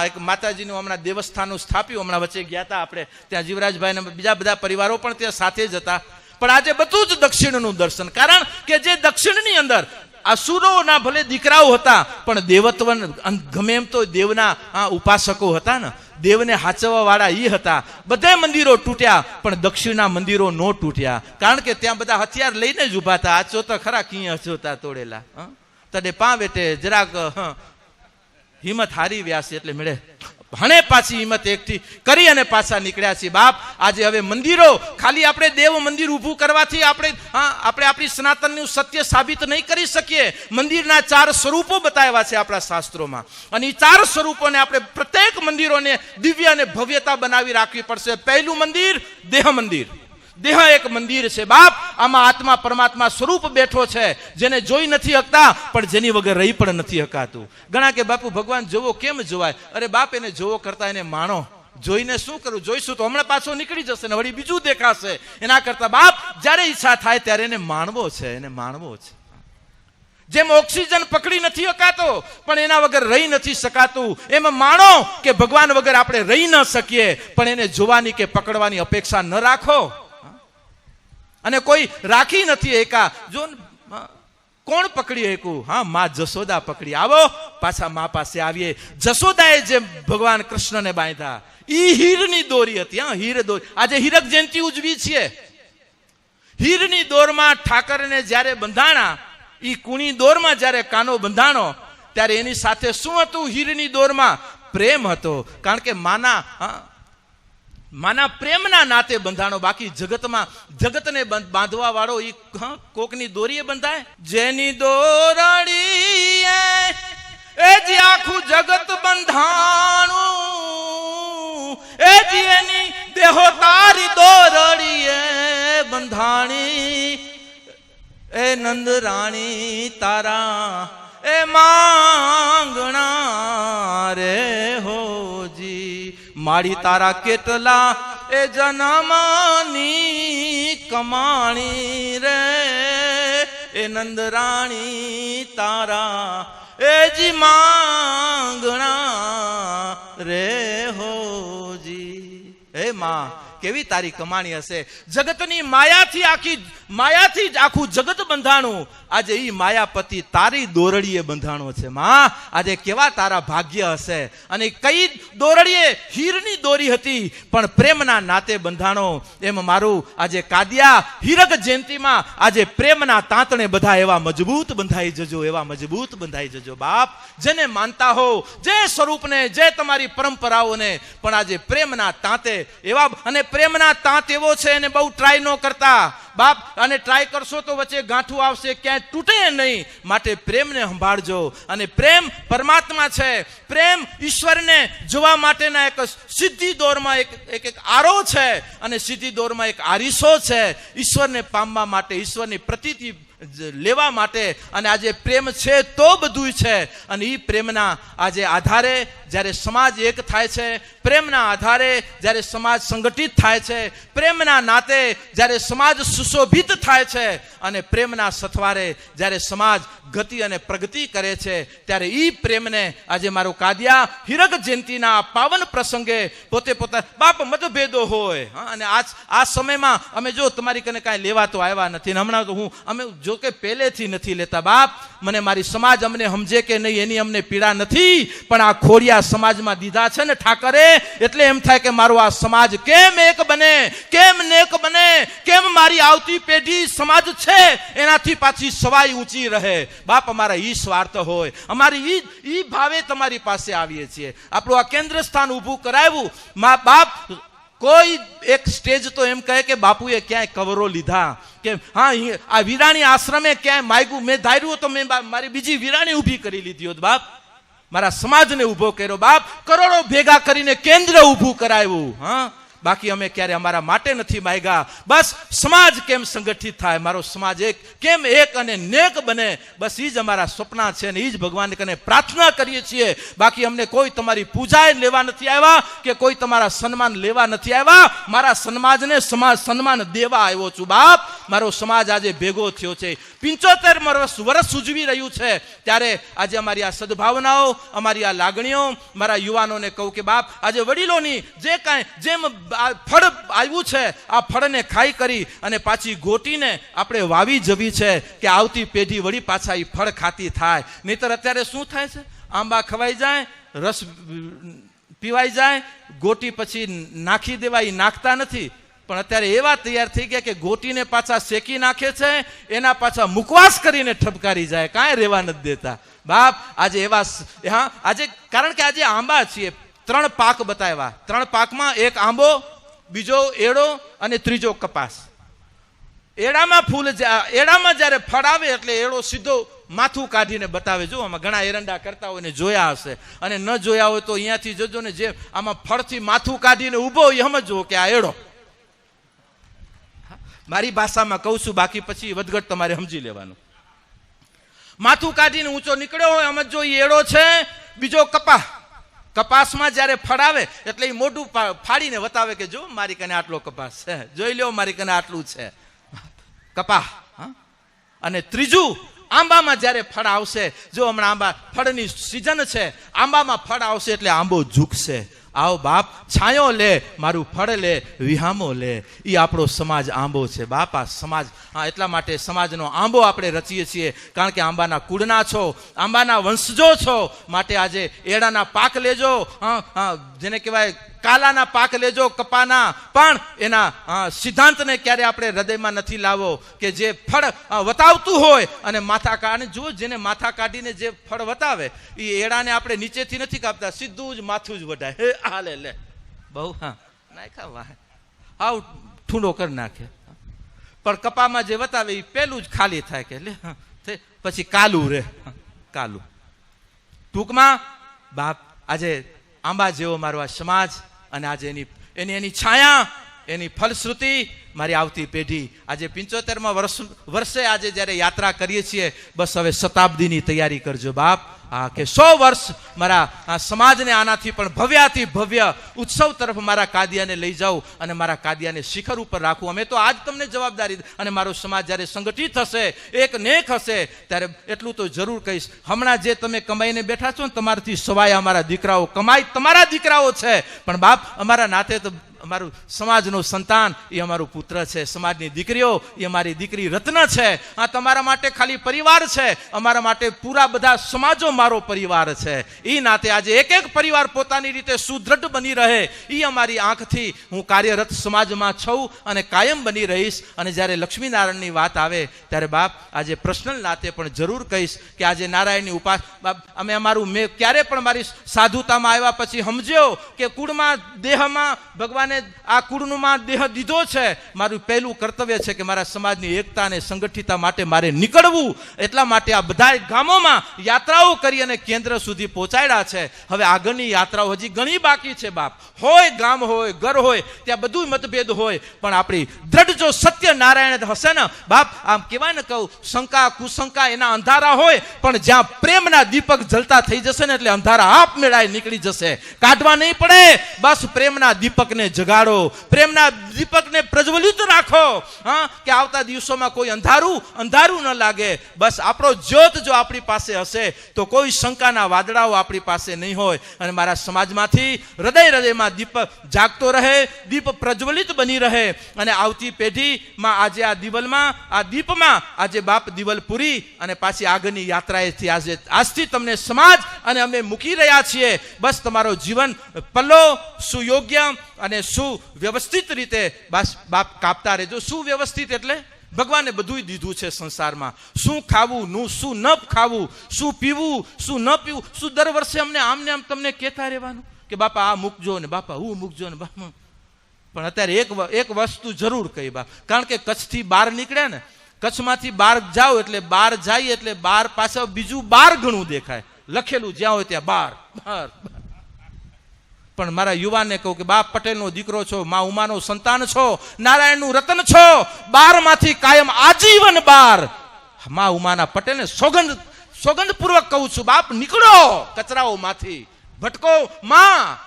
એક માતાજીનું હમણાં દેવસ્થાનનું સ્થાપ્યું. હમણાં વચ્ચે ગયા હતા આપણે ત્યાં, જીવરાજભાઈ અને બીજા બધા પરિવારો પણ ત્યાં સાથે જ હતા. પણ આજે બધું જ દક્ષિણનું દર્શન. કારણ કે જે દક્ષિણની અંદર અસુરોના ભલે દીકરાઓ હતા, પણ દેવત્વ ગમે એમ તો દેવના ઉપાસકો હતા ને, દેવને હાચવવા વાળા એ હતા. બધે મંદિરો તૂટ્યા, પણ દક્ષિણના મંદિરો નો તૂટ્યા. કારણ કે ત્યાં બધા હથિયાર લઈને જ ઉભા હતા. આચો તો ખરા કિયા જોતા તોડેલા, તડે પાવેટે જરાક હિંમત હારી વ્યાસ એટલે મળે હણે પાછી હિંમત એકઠી કરી અને પાછા નીકળ્યા છીએ. બાપ, આજે હવે મંદિરો ખાલી આપણે દેવ મંદિર ઊભું કરવાથી આપણે આપણી સનાતનનું સત્ય સાબિત નહીં કરી શકીએ. મંદિરના 4 સ્વરૂપો બતાવ્યા છે આપણા શાસ્ત્રોમાં, અને એ 4 સ્વરૂપોને આપણે પ્રત્યેક મંદિરોને દિવ્ય અને ભવ્યતા બનાવી રાખવી પડશે. પહેલું મંદિર દેહ મંદિર. દેહ એક મંદિર છે બાપ. આમાં આત્મા પરમાત્મા સ્વરૂપ બેઠો છે, જેને જોઈ નથી શકતા, પણ જેની વગર રહી પણ નથી શકાતું. ઘણા કે બાપુ ભગવાન જોવો કેમ જોવાય? અરે બાપ, એને જોવો કરતા એને માણો. જોઈને શું કરું? જોઈશું તો હમણાં પાછો નીકળી જશે ને વળી બીજું દેખાશે. એના કરતા બાપ, જ્યારે ઈચ્છા થાય ત્યારે એને માણવો છે, એને માણવો છે. જેમ ઓક્સિજન પકડી નથી શકાતો પણ એના વગર રહી નથી શકાતું, એમ માણો કે ભગવાન વગર આપણે રહી ન શકીએ, પણ એને જોવાની કે પકડવાની અપેક્ષા ન રાખો. અને કોઈ રાખી નથી એકા. જો કોણ પકડી એકું? હા, માં જશોદા પકડી. આવો પાછા માં પાસે આવીએ. જશોદાએ જે ભગવાન કૃષ્ણને બાંધ્યા, ઈ હીરની દોરી હતી. હા, હીર દોરી. આજે હીરક જયંતિ ઉજવી છીએ. હીરની દોરમાં ઠાકરને જ્યારે બંધાણા, ઈ કુણી દોરમાં જ્યારે કાનો બંધાણો, ત્યારે એની સાથે શું હતું? હીરની દોરમાં પ્રેમ હતો. કારણ કે માના પ્રેમના નાતે બંધાણો. બાકી જગતમાં જગતને બાંધવા વાળો ઈ કોકની દોરીએ બંધાય? જેની દોરડી એ જે આખું જગત બંધાણું, એ જે એની દેહો તારી દોરડીએ બંધાણી. એ નંદ રાણી તારા એ માંગણા રે હોજી, મારી તારા કેટલા એ જન્મની કમાણી રે. એ નંદ રાણી તારા એ જી માંગણા રે હોજી. હે માં, કેવી તારી કમાણી હશે? જગતની માયાથી જ આખું જગત બંધાણું. આજે ઈ માયાપતિ તારી દોરડીએ બંધાણો છે માં. આજે કેવા તારા ભાગ્ય હશે. અને કઈ દોરડીએ? હીરની દોરી હતી, પણ પ્રેમના નાતે બંધાણો. એમ મારું આજે કાદિયા હીરક જયંતિમાં આજે પ્રેમના તાંતણે બધા એવા મજબૂત બંધાઈ જજો, એવા મજબૂત બંધાઈ જજો બાપ. જેને માનતા હો, જે સ્વરૂપને, જે તમારી પરંપરાઓને, પણ આજે પ્રેમના તાંતે એવા. અને પ્રેમના તાંત એવો છે, એને બહુ ટ્રાય ન કરતા બાપ. અને ટ્રાય કરશો તો વચ્ચે ગાંઠું આવશે, ક્યાંય તૂટે નહીં. માટે પ્રેમને સંભાળજો. અને પ્રેમ પરમાત્મા છે. પ્રેમ ઈશ્વરને જોવા માટેના એક સીધી દોરમાં એક આરો છે, અને સીધી દોરમાં એક આરીસો છે. ઈશ્વરને પામવા માટે, ઈશ્વરની પ્રતીતિ લેવા માટે. અને આજે પ્રેમ છે તો બધું છે. અને એ પ્રેમના આજે આધારે જ્યારે સમાજ એક થાય છે, પ્રેમના આધારે જ્યારે સમાજ સંગઠિત થાય છે, પ્રેમના નાતે જ્યારે સમાજ સુશોભિત થાય છે, અને પ્રેમના સથવારે જ્યારે સમાજ ગતિ અને પ્રગતિ કરે છે, ત્યારે ઈ પ્રેમને આજે મારો કાદિયા હીરક જયંતિના પાવન પ્રસંગે પોતે બાપ મતભેદો હોય. અને આ સમયમાં અમે જો તમારી કને કાંઈ લેવા તો આવ્યા નથી. હમણાં તો અમે જો કે પહેલેથી નથી લેતા બાપ. મને મારી સમાજ અમને સમજે કે નહીં એની અમને પીડા નથી, પણ આ ખોડિયા સમાજમાં દીધા છે ને ઠાકરે, એટલે એમ થાય કે મારો આ સમાજ કેમ એક બને, કેમ નેક બને, કેમ મારી આવતી પેઢી સમાજ છે એનાથી પાછી સવાઈ ઊંચી રહે. બાપ, અમારા ઈ સ્વાર્થ હોય, અમારી ઈ ભાવે તમારી પાસે આવીએ છીએ. આપણું આ કેન્દ્ર સ્થાન ઊભું કરાવ્યું મા બાપ. કોઈ એક સ્ટેજ તો એમ કહે કે બાપુએ ક્યાંય કવરો લીધા, કે હા આ વિરાણી આશ્રમે ક્યાંય માગ્યું, મેં ધાર્યું તો મેં મારી બીજી વિરાણી ઊભી કરી લીધી હોત બાપ. મારા સમાજને ઊભો કર્યો બાપ. કરોડો ભેગા કરીને કેન્દ્ર ઊભું કરાવ્યું. હા, બાકી અમે ક્યારે અમારા માટે નથી માંગ્યા. બસ સમાજ કેમ સંગઠિત થાય, મારો સમાજ કેમ એક અને નેક બને, બસ એ જ અમારા સપના છે. ને એ જ ભગવાન કને પ્રાર્થના કરીએ છીએ. બાકી અમને કોઈ તમારી પૂજા લેવા નથી આવ્યા, કે કોઈ તમારા સન્માન લેવા નથી આવ્યા. મારા સમાજને સન્માન દેવા આવ્યો છું બાપ. મારો સમાજ આજે ભેગો થયો છે, 75 વર્ષ ઉજવી રહ્યું છે. ત્યારે આજે અમારી આ સદભાવનાઓ, અમારી આ લાગણીઓ, મારા યુવાનોને કહું કે બાપ, આજે વડીલોની જે કાંઈ જેમ ફળ આવ્યું છે, આ ફળને ખાઈ કરી અને પાછી ગોટીને આપણે વાવી જવી છે, કે આવતી પેઢી વળી પાછા એ ફળ ખાતી થાય. નહીતર અત્યારે શું થાય છે? આંબા ખવાઈ જાય, રસ પીવાઈ જાય, ગોટી પછી નાખી દેવાય, નાખતા નથી. પણ અત્યારે એવા તૈયાર થઈ ગયા કે ગોટીને પાછા શેકી નાખે છે, એના પાછા મુખવાસ કરીને ઠપકારી જાય, કાંઈ રહેવા નથી દેતા બાપ. આજે એવા, હા, આજે કારણ કે આજે આંબા છીએ, 3 પાક બતાવ્યા. 3 પાકમાં એક આંબો, બીજો એડો અને ત્રીજો કપાસ. એડામાં જ્યારે ફળ આવે એટલે એડો સીધો માથું કાઢીને બતાવે. જો આમાં ઘણા એરંડા કરતા હોય ને જોયા હશે, અને ન જોયા હોય તો અહીંયાથી જોજો ને, જે આમાં ફળથી માથું કાઢીને ઊભો એ સમજો કે આ એડો. મારી ભાષામાં કહું છું, બાકી પછી વધઘટ તમારે સમજી લેવાનું. માથું કાઢીને ઊંચો નીકળ્યો હોય સમજો એ એડો છે. બીજો કપાસમાં જ્યારે ફળ આવે એટલે એ મોઢું ફાડીને બતાવે કે જો મારી કને આટલો કપાસ છે, જોઈ લ્યો મારી કને આટલું છે કપાસ. અને ત્રીજું આંબામાં જ્યારે ફળ આવશે, જો હમણાં આંબા ફળની સિઝન છે, આંબામાં ફળ આવશે એટલે આંબો ઝૂકશે. આવો બાપ, છાંયો લે, મારું ફળ લે, વિહામો લે. એ આપણો સમાજ આંબો છે બાપ. આ સમાજ, એટલા માટે સમાજનો આંબો આપણે રચીએ છીએ, કારણ કે આંબાના કુળના છો, આંબાના વંશજો છો. માટે આજે એડાના પાક લેજો, જેને કહેવાય કાલાના પાક લેજો, કપાના, પણ એના સિદ્ધાંતને ક્યારે આપણે હૃદયમાં નથી લાવો કે જે ફળ વતાવતું હોય અને માથા કાઢીને, જુઓ જેને માથા કાઢીને જે ફળ વતાવે એ એડાને આપણે નીચેથી નથી કાપતા, સીધું જ માથું જ વઢાય. હે હાલે લે બહુ નાખા વાહ આવ ઠૂંડો કરી નાખે. પણ કપામાં જે વતાવે એ પેલું જ ખાલી થાય કે લે, પછી કાલું રે કાલું. ટૂંકમાં બાપ, આજે આંબા જેવો મારો આ સમાજ, અને આજે એની છાયા, એની ફલશ્રુતિ મારી આવતી પેઢી. આજે 75મા વર્ષે આજે જ્યારે યાત્રા કરીએ છીએ, બસ હવે શતાબ્દીની તૈયારી કરજો બાપ. કે 100 વર્ષ મારા સમાજને આનાથી પણ ભવ્યાથી ભવ્ય ઉત્સવ તરફ મારા કાદિયાને લઈ જાઉં અને મારા કાદિયાને શિખર ઉપર રાખું. અમે તો આજ તમને જવાબદારી, અને મારો સમાજ જ્યારે સંગઠિત હશે, એક નેક હશે, ત્યારે એટલું તો જરૂર કહીશ. હમણાં જે તમે કમાઈને બેઠા છો ને, તમારાથી સવાય અમારા દીકરાઓ કમાઈ, તમારા દીકરાઓ છે, પણ બાપ અમારા નાતે તો અમારું સમાજનું સંતાન એ અમારું પુત્ર છે. સમાજની દીકરીઓ એ અમારી દીકરી રત્ન છે. આ તમારા માટે ખાલી પરિવાર છે, અમારા માટે પૂરા બધા સમાજો મારો પરિવાર છે. એ નાતે આજે એક પરિવાર પોતાની રીતે સુદૃઢ બની રહે, એ અમારી આંખથી હું કાર્યરત સમાજમાં છું અને કાયમ બની રહીશ. અને જ્યારે લક્ષ્મીનારાયણની વાત આવે ત્યારે બાપ, આજે પર્સનલ નાતે પણ જરૂર કહીશ કે આજે નારાયણની બાપ, અમે અમારું, મેં ક્યારે પણ મારી સાધુતામાં આવ્યા પછી સમજ્યો કે કુળમાં, દેહમાં ભગવાને આ કુળમાં દેહ દીધો છે. મારું પહેલું કર્તવ્ય છે કે મારા સમાજની એકતા અને સંગઠિતતા માટે મારે નીકળવું. એટલા માટે આ બધા ગામોમાં યાત્રાઓ કરી અને કેન્દ્ર સુધી પહોંચાડ્યા છે. હવે આગળની યાત્રાઓ હજી ઘણી બાકી છે બાપ. હોય ગામ હોય, ઘર હોય, ત્યાં બધું મતભેદ હોય, પણ આપણી દ્રઢ જો સત્ય નારાયણ હશે ને બાપ, આમ કહેવાય ને, કહું શંકા કુશંકા એના અંધારા હોય, પણ જ્યાં પ્રેમના દીપક જલતા થઈ જશે ને એટલે અંધારા આપ મેળાએ નીકળી જશે. કાઢવા નહીં પડે, બસ પ્રેમના દીપકને જગાડો, પ્રેમના દીપકને પ્રજ્વલિત રાખો. કે આવતા દિવસોમાં કોઈ અંધારું ન લાગે. બસ આપણો જ્યોત જો આપણી પાસે હશે તો કોઈ શંકાના વાદળાઓ આપણી પાસે નહીં હોય. અને મારા સમાજમાંથી હૃદયમાં દીપ જાગતો રહે, દીપ પ્રજ્વલિત બની રહે. અને આવતી પેઢીમાં આજે આ દીપમાં આજે બાપ દિવલ પૂરી અને પાછી આગળની યાત્રાએથી આજથી તમને સમાજ અને અમે મૂકી રહ્યા છીએ. બસ તમારો જીવન પલ્લો સુયોગ્ય અને સુવ્યવસ્થિત રીતે બસ બાપ કાપતા રહેજો. સુવ્યવસ્થિત એટલે ભગવાને બધું દીધું છે સંસારમાં. શું ખાવું, શું ન ખાવું, શું પીવું, શું ન પીવું, શું દર વર્ષે અમને આમને આમ તમને કહેતા રહેવાનું કે બાપા આ મૂકજો ને બાપા હું મૂકજો ને બાપા. પણ અત્યારે એક વસ્તુ જરૂર કહી બાપ, કારણ કે કચ્છથી બહાર નીકળ્યા ને, કચ્છમાંથી બહાર જાઓ એટલે બહાર જાય એટલે બહાર પાછળ બીજું 12 ઘણું દેખાય, લખેલું જ્યાં હોય ત્યાં બહાર. પણ મારા યુવાનને કહું કે બાપ પટેલનો દીકરો છો, મા ઉમાનો સંતાન છો, નારાયણનું રતન છો, 12 માંથી કાયમ આજીવન 12. મા ઉમાના પટેલને સોગંદપૂર્વક કહું છું બાપ, નીકળો કચરાઓ માંથી, ભટકો માં,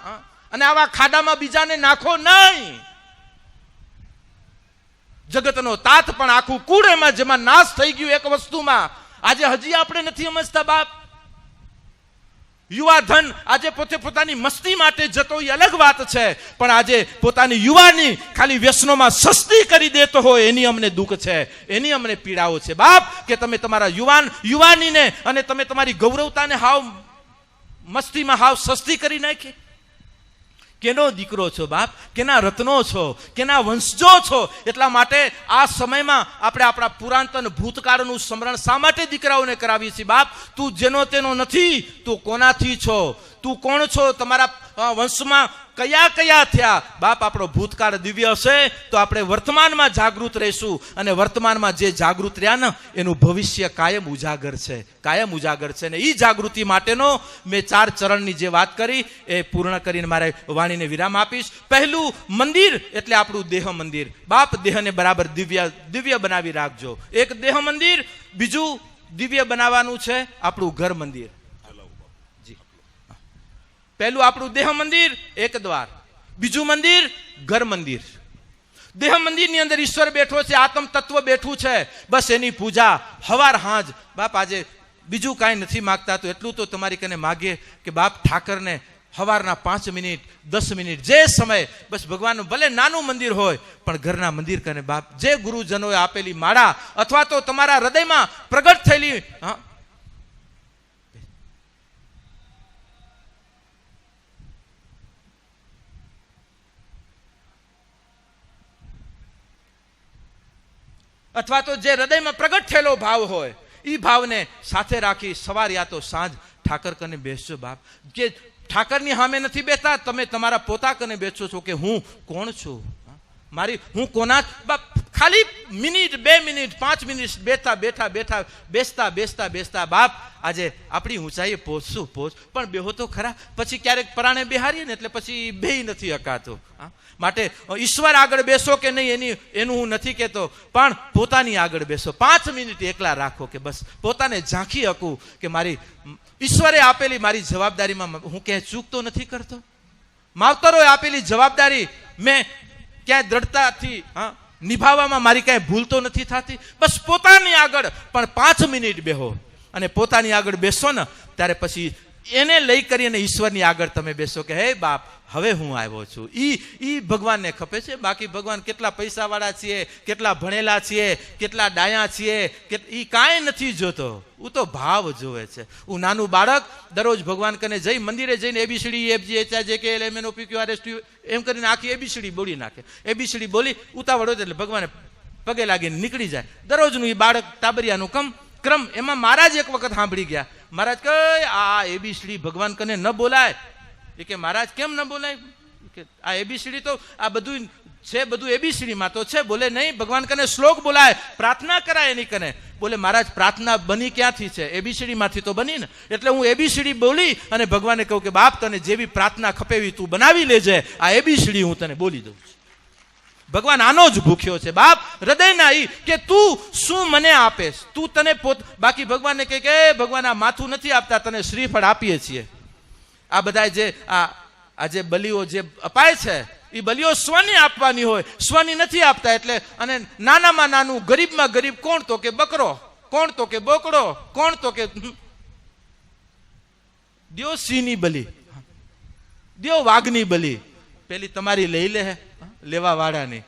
અને આવા ખાડામાં બીજાને નાખો નહીં. જગતનો તાત પણ આખું કુળ એમાં જેમાં નાશ થઈ ગયું એક વસ્તુમાં. આજે હજી આપણે નથી સમજતા બાપ. યુવા ધન આજે પોતાની મસ્તી માટે જતો એ અલગ વાત છે, પણ આજે પોતાની યુવાની ખાલી વ્યસનોમાં સસ્તી કરી દેતો હોય એની અમને દુઃખ છે, એની અમને પીડાઓ છે બાપ. કે તમે તમારા યુવાનીને અને તમે તમારી ગૌરવતાને હાવ મસ્તીમાં હાવ સસ્તી કરી નાખી. કેનો દીકરો છો બાપ, કેના રત્નો છો, કેના વંશજો છો. એટલા માટે આ સમયમાં આપણે આપણા પુરાતન ભૂતકાળનું સ્મરણ શા માટે દીકરાઓને કરાવીએ છીએ બાપ? તું જેનો તેનો નથી, તું કોનાથી છો, તું કોણ છો, તમારા વંશમાં કયા કયા થયા. બાપ આપણો ભૂતકાળ દિવ્ય હશે તો આપણે વર્તમાનમાં જાગૃત રહીશું, અને વર્તમાનમાં જે જાગૃત રહ્યા ને એનું ભવિષ્ય કાયમ ઉજાગર છે, કાયમ ઉજાગર છે. ને એ જાગૃતિ માટેનો મેં 4 ચરણની જે વાત કરી એ પૂર્ણ કરીને મારે વાણીને વિરામ આપીશ. પહેલું મંદિર એટલે આપણું દેહ મંદિર. બાપ દેહને બરાબર દિવ્ય બનાવી રાખજો. એક દેહ મંદિર, બીજું દિવ્ય બનાવવાનું છે આપણું ઘર મંદિર. પહેલું આપણું દેહ મંદિર એક દ્વાર, બીજું મંદિર ઘર મંદિર. દેહ મંદિરની અંદર ઈશ્વર બેઠો છે, આત્મ તત્વ બેઠું છે. બસ એની પૂજા હવાર હાંજ. બાપ આજે બીજું કાંઈ નથી માગતા તો એટલું તો તમારી કને માગીએ કે બાપ ઠાકરને સવારના 5 મિનિટ 10 મિનિટ જે સમય બસ ભગવાનનું ભલે નાનું મંદિર હોય પણ ઘરના મંદિર કને બાપ જે ગુરુજનોએ આપેલી માળા અથવા તો તમારા હૃદયમાં પ્રગટ થયેલી અથવા તો જે હૃદયમાં પ્રગટ થયેલો ભાવ હોય એ ભાવને સાથે રાખી સવાર યા તો સાંજ ઠાકર કને બેસજો. બાપ કે ઠાકરની સામે નથી બેસતા, તમે તમારા પોતા કને બેસો છો કે હું કોણ છું, મારી હું કોના. બાપ ખાલી મિનિટ 2 મિનિટ 5 મિનિટ બેસતા બાપ આજે આપણી ઊંચાઈએ પહોંચશું પણ બેહો તો ખરા. પછી ક્યારેક પરાણે બેહારીએ ને એટલે પછી બેય નથી અકાતો. માટે ઈશ્વર આગળ બેસો કે નહીં એનું હું નથી કહેતો, પણ પોતાની આગળ બેસો. 5 મિનિટ એકલા રાખો કે બસ પોતાને ઝાંખી શકું કે મારી ઈશ્વરે આપેલી મારી જવાબદારીમાં હું ક્યાંય ચૂક તો નથી કરતો. માવતરોએ આપેલી જવાબદારી મેં ક્યાંય દ્રઢતાથી નિભાવવામાં મારી કાંઈ ભૂલ તો નથી થતી. બસ પોતાની આગળ પણ 5 મિનિટ બેહો, અને પોતાની આગળ બેસો ને ત્યારે પછી એને લઈ કરીને ઈશ્વરની આગળ તમે બેસો કે હે બાપ હવે હું આવ્યો છું. ઈ ભગવાનને ખપે છે. બાકી ભગવાન કેટલા પૈસાવાળા છીએ, કેટલા ભણેલા છીએ, કેટલા ડાયા છીએ, એ કાંઈ નથી જોતો. હું તો ભાવ જોવે છે. હું નાનું બાળક દરરોજ ભગવાન કને જઈ મંદિરે જઈને એબીસીડી FGHIJKLMNOPQRST એમ કરીને આખી એબીસીડી બોલી નાખે. એબીસીડી બોલી ઉતાવળ હોય એટલે ભગવાને પગે લાગીને નીકળી જાય. દરરોજનું એ બાળક ટાબરિયાનું ક્રમ. એમાં મહારાજ એક વખત સાંભળી ગયા. મહારાજ કહે આ એબીસીડી ભગવાન કને ન બોલાય. એ કે મહારાજ કેમ ન બોલાય? કે આ એબીસીડી તો આ બધું છે, બધું એબીસીડીમાં તો છે. બોલે નહીં, ભગવાન કને શ્લોક બોલાય, પ્રાર્થના કરાય એની કને. બોલે મહારાજ પ્રાર્થના બની ક્યાંથી છે? એબીસીડીમાંથી તો બની ને. એટલે હું એબીસીડી બોલી અને ભગવાને કહું કે બાપ તને જેવી પ્રાર્થના ખપેવી તું બનાવી લેજે, આ એબીસીડી હું તને બોલી દઉં છું. ભગવાન આનો જ ભૂખ્યો છે બાપ, હૃદયના ઈ કે તું શું મને આપેસ, તું તને બાકી ભગવાનને કહે કે ભગવાન આ માથું નથી આપતા, તને શ્રીફળ આપીએ છીએ. આ બધા જે આ જે બલિઓ જે અપાય છે એ બલિઓ સ્વની આપવાની હોય, સ્વની નથી આપતા. એટલે અને નાનામાં નાનું ગરીબમાં ગરીબ કોણ તો કે બકરો, કોણ તો કે બોકડો, કોણ તો કે દ્યો સિંહની બલી, દ્યો વાઘની બલી. પેલી તમારી લઈ લે લેવા વાળાની,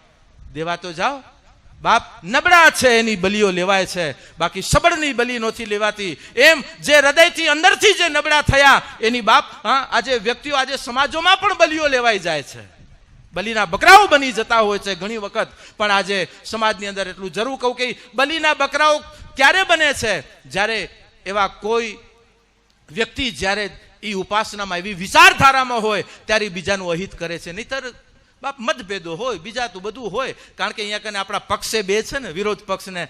દેવા તો જાઓ. બાપ નબળા છે એની બલીઓ લેવાય છે, બાકી સબળની બલી નથી લેવાતી. એમ જે હૃદયથી અંદરથી જે નબળા થયા એની બાપ આજે વ્યક્તિઓ આજે સમાજોમાં પણ બલીઓ લેવાઈ જાય છે, બલીના બકરાઓ બની જતા હોય છે ઘણી વખત. પણ આજે સમાજની અંદર એટલું જરૂર કહું કે બલીના બકરાઓ ક્યારે બને છે? જ્યારે એવા કોઈ વ્યક્તિ જ્યારે એ ઉપાસનામાં એવી વિચારધારામાં હોય ત્યારે બીજાનું અહિત કરે છે. નહીતર બાપ મતભેદો હોય, બીજા તો બધું હોય. કારણ કે અહીંયા કને આપણા પક્ષે બે છે ને, વિરોધ પક્ષ ને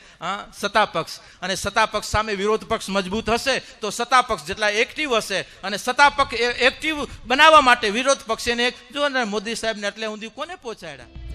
સત્તા પક્ષ. અને સત્તા પક્ષ સામે વિરોધ પક્ષ મજબૂત હશે તો સત્તા પક્ષ જેટલા એક્ટિવ હશે, અને સત્તા પક્ષ એક્ટિવ બનાવવા માટે વિરોધ પક્ષ એને જો ને મોદી સાહેબને એટલે ઊંધી કોને પહોંચાડ્યા?